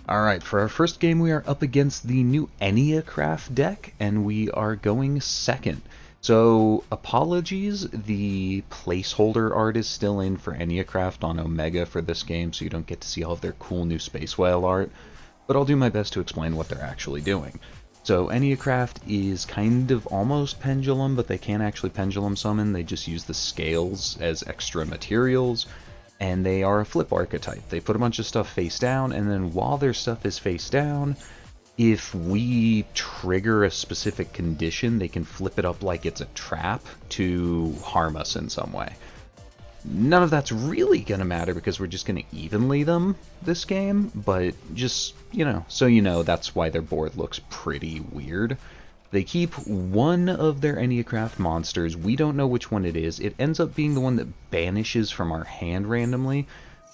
Alright, for our first game we are up against the new Enneacraft deck, and we are going second. So, apologies, the placeholder art is still in for Enneacraft on Omega for this game, so you don't get to see all of their cool new Space Whale art, but I'll do my best to explain what they're actually doing. So, Enneacraft is kind of almost Pendulum, but they can't actually Pendulum summon, they just use the scales as extra materials. And they are a flip archetype. They put a bunch of stuff face down, and then while their stuff is face down, if we trigger a specific condition, they can flip it up like it's a trap to harm us in some way. None of that's really going to matter because we're just going to evenly them this game, but just, so you know, that's why their board looks pretty weird. They keep one of their Enneacraft monsters. We don't know which one it is. It ends up being the one that banishes from our hand randomly.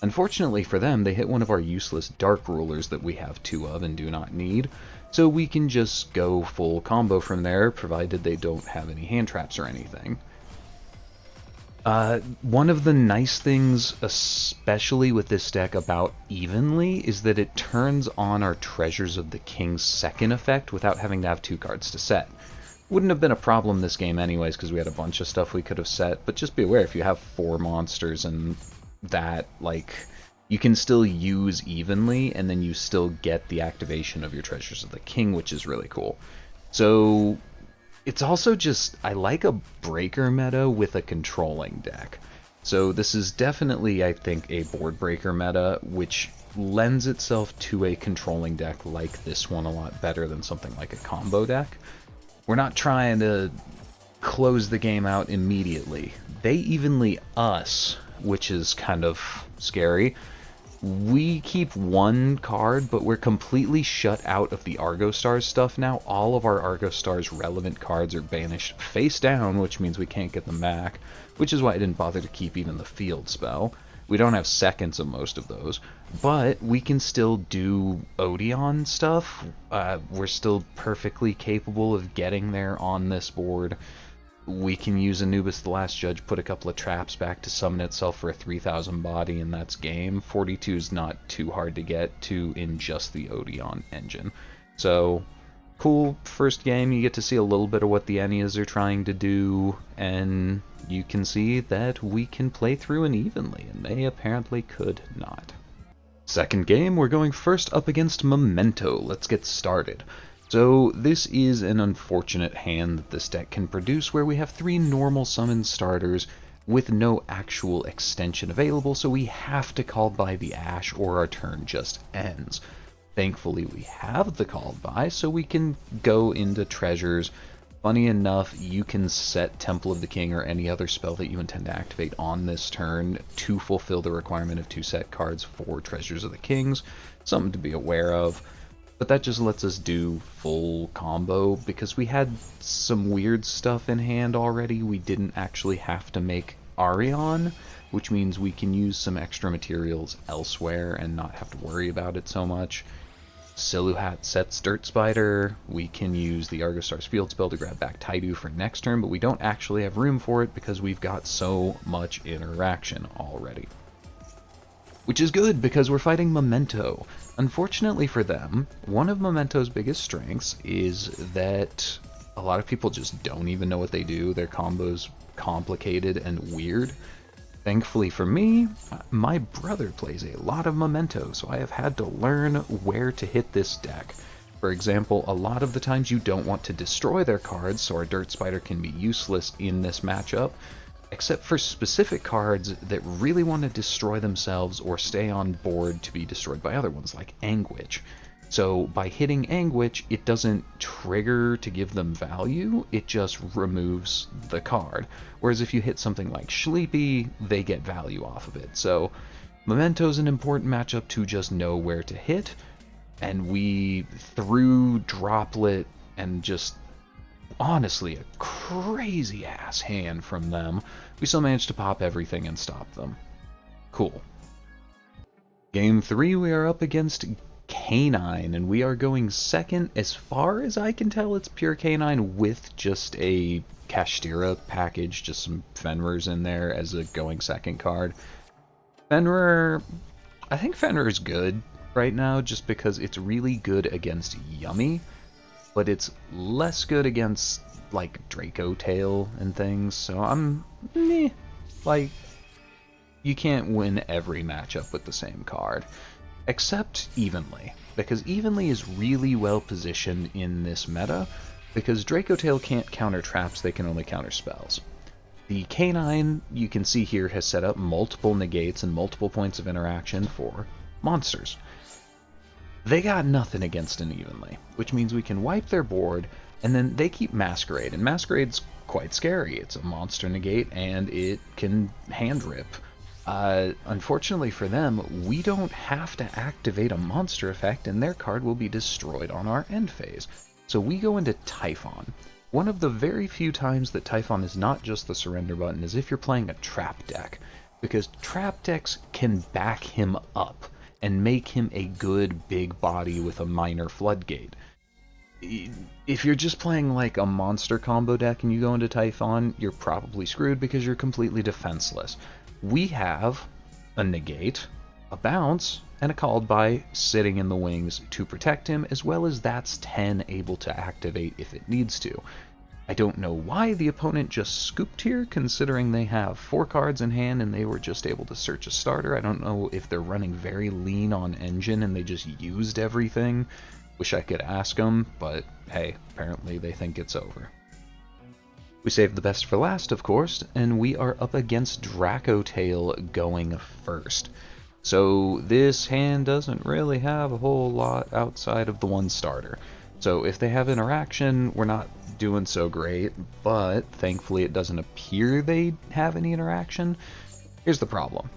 Unfortunately for them, they hit one of our useless Dark Rulers that we have two of and do not need. So we can just go full combo from there, provided they don't have any hand traps or anything. One of the nice things, especially with this deck about Evenly, is that it turns on our Treasures of the King's second effect without having to have two cards to set. Wouldn't have been a problem this game anyways, because we had a bunch of stuff we could have set, but just be aware, if you have 4 monsters and that, you can still use Evenly, and then you still get the activation of your Treasures of the King, which is really cool. So it's also just, I like a breaker meta with a controlling deck. So this is definitely, I think, a board breaker meta, which lends itself to a controlling deck like this one a lot better than something like a combo deck. We're not trying to close the game out immediately. They evenly us, which is kind of scary. We keep one card, but we're completely shut out of the Argostars stuff now. All of our Argostars relevant cards are banished face down, which means we can't get them back, which is why I didn't bother to keep even the field spell. We don't have seconds of most of those, but we can still do Odion stuff. We're still perfectly capable of getting there on this board. We can use Anubis the Last Judge, put a couple of traps back to summon itself for a 3000 body, and that's game. 42 is not too hard to get to in just the Odion engine. So, cool first game. You get to see a little bit of what the Ennias are trying to do, and you can see that we can play through an evenly, and they apparently could not. Second game, we're going first up against Memento. Let's get started. So this is an unfortunate hand that this deck can produce, where we have 3 normal summon starters with no actual extension available, so we have to call by the Ash or our turn just ends. Thankfully we have the called by, so we can go into treasures. Funny enough, you can set Temple of the King or any other spell that you intend to activate on this turn to fulfill the requirement of 2 set cards for Treasures of the Kings. Something to be aware of. But that just lets us do full combo, because we had some weird stuff in hand already. We didn't actually have to make Arion, which means we can use some extra materials elsewhere and not have to worry about it so much. Siluhat sets Dirt Spider. We can use the Argostars field spell to grab back Taidu for next turn, but we don't actually have room for it because we've got so much interaction already. Which is good, because we're fighting Memento. Unfortunately for them, one of Memento's biggest strengths is that a lot of people just don't even know what they do. Their combo's complicated and weird. Thankfully for me, my brother plays a lot of Memento, so I have had to learn where to hit this deck. For example, a lot of the times you don't want to destroy their cards, so our Dirt Spider can be useless in this matchup, except for specific cards that really want to destroy themselves or stay on board to be destroyed by other ones, like Anguish. So by hitting Anguish, it doesn't trigger to give them value, it just removes the card. Whereas if you hit something like Sleepy, they get value off of it. So Memento's an important matchup to just know where to hit, and we threw Droplet and just honestly a crazy ass hand from them. We still managed to pop everything and stop them. Cool. Game 3, we are up against Canine, and we are going second. As far as I can tell, it's pure Canine with just a Kashtira package, just some Fenrir's in there as a going second card. Fenrir, I think Fenrir's good. right now, just because it's really good against Yummy, but it's less good against, like, Draco Tail and things, so I'm meh. Like, you can't win every matchup with the same card. Except Evenly, because Evenly is really well positioned in this meta, because Draco Tail can't counter traps, they can only counter spells. The K9, you can see here, has set up multiple negates and multiple points of interaction for monsters. They got nothing against an Evenly, which means we can wipe their board, and then they keep Masquerade, and Masquerade's quite scary. It's a monster negate, and it can hand rip. Unfortunately for them, we don't have to activate a monster effect, and their card will be destroyed on our end phase. So we go into Typhon. One of the very few times that Typhon is not just the surrender button is if you're playing a trap deck, because trap decks can back him up and make him a good big body with a minor floodgate. If you're just playing like a monster combo deck and you go into Typhon, you're probably screwed because you're completely defenseless. We have a negate, a bounce, and a called by sitting in the wings to protect him, as well as that's 10 able to activate if it needs to. I don't know why the opponent just scooped here, considering they have 4 cards in hand and they were just able to search a starter. I don't know if they're running very lean on engine and they just used everything. Wish I could ask them, but hey, apparently they think it's over. We saved the best for last, of course, and we are up against Draco Tail going first. So this hand doesn't really have a whole lot outside of the one starter. So if they have interaction, we're not doing so great, but thankfully it doesn't appear they have any interaction. Here's the problem.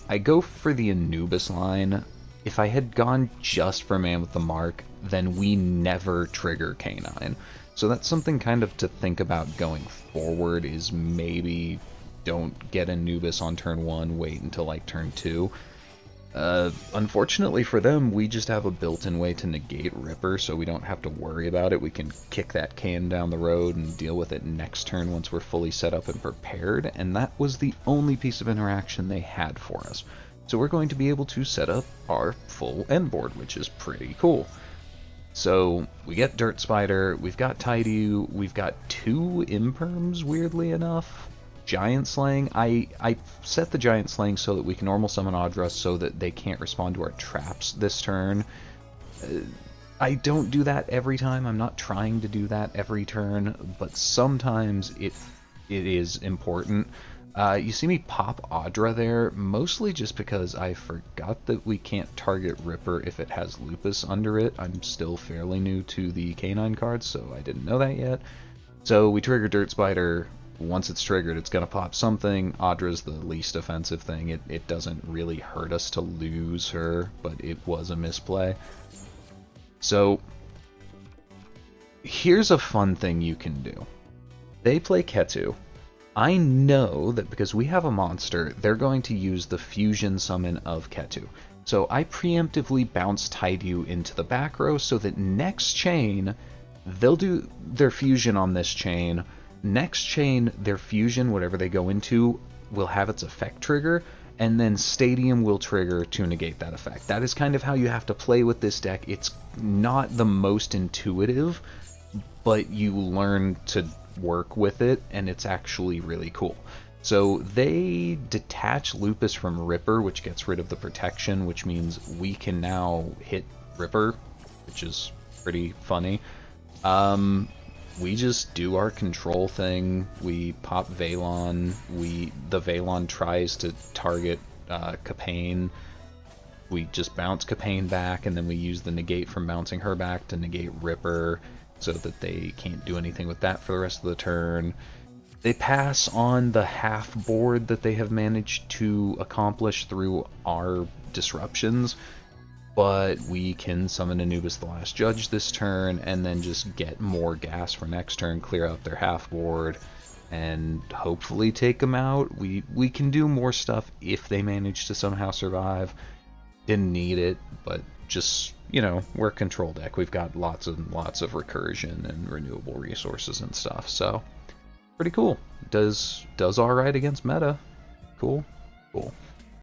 I go for the Anubis line. If I had gone just for Man with the Mark, then we never trigger K9. So that's something kind of to think about going forward, is maybe don't get Anubis on turn 1, wait until like turn 2. Unfortunately for them, we just have a built-in way to negate Ripper, so we don't have to worry about it. We can kick that can down the road and deal with it next turn once we're fully set up and prepared, and that was the only piece of interaction they had for us. So we're going to be able to set up our full end board, which is pretty cool. So we get Dirt Spider, we've got Tidyu, we've got 2 Imperms, weirdly enough. Giant Slaying, I set the Giant Slaying so that we can normal summon Audra so that they can't respond to our traps this turn. I don't do that every time, I'm not trying to do that every turn, but sometimes it is important. You see me pop Audra there, mostly just because I forgot that we can't target Ripper if it has Lupus under it. I'm still fairly new to the K9 cards, so I didn't know that yet. So we trigger Dirt Spider. Once it's triggered, it's going to pop something. Audra's the least offensive thing. It doesn't really hurt us to lose her, but it was a misplay. So here's a fun thing you can do. They play Ketu. I know that because we have a monster, they're going to use the fusion summon of Ketu. So I preemptively bounce Tidyu into the back row so that next chain, they'll do their fusion on this chain. Next chain, their fusion, whatever they go into, will have its effect trigger, and then Stadium will trigger to negate that effect. That is kind of how you have to play with this deck. It's not the most intuitive, but you learn to work with it, and it's actually really cool. So they detach Lupus from Ripper, which gets rid of the protection, which means we can now hit Ripper, which is pretty funny. We just do our control thing. We pop Veilon. The Veilon tries to target Capane. We just bounce Capane back, and then we use the negate from bouncing her back to negate Ripper, so that they can't do anything with that for the rest of the turn. They pass on the half board that they have managed to accomplish through our disruptions, but we can summon Anubis the Last Judge this turn, and then just get more gas for next turn, clear out their half board, and hopefully take them out. We can do more stuff if they manage to somehow survive. Didn't need it, but just, you know, we're a control deck. We've got lots and lots of recursion and renewable resources and stuff, so pretty cool. Does alright against meta. Cool.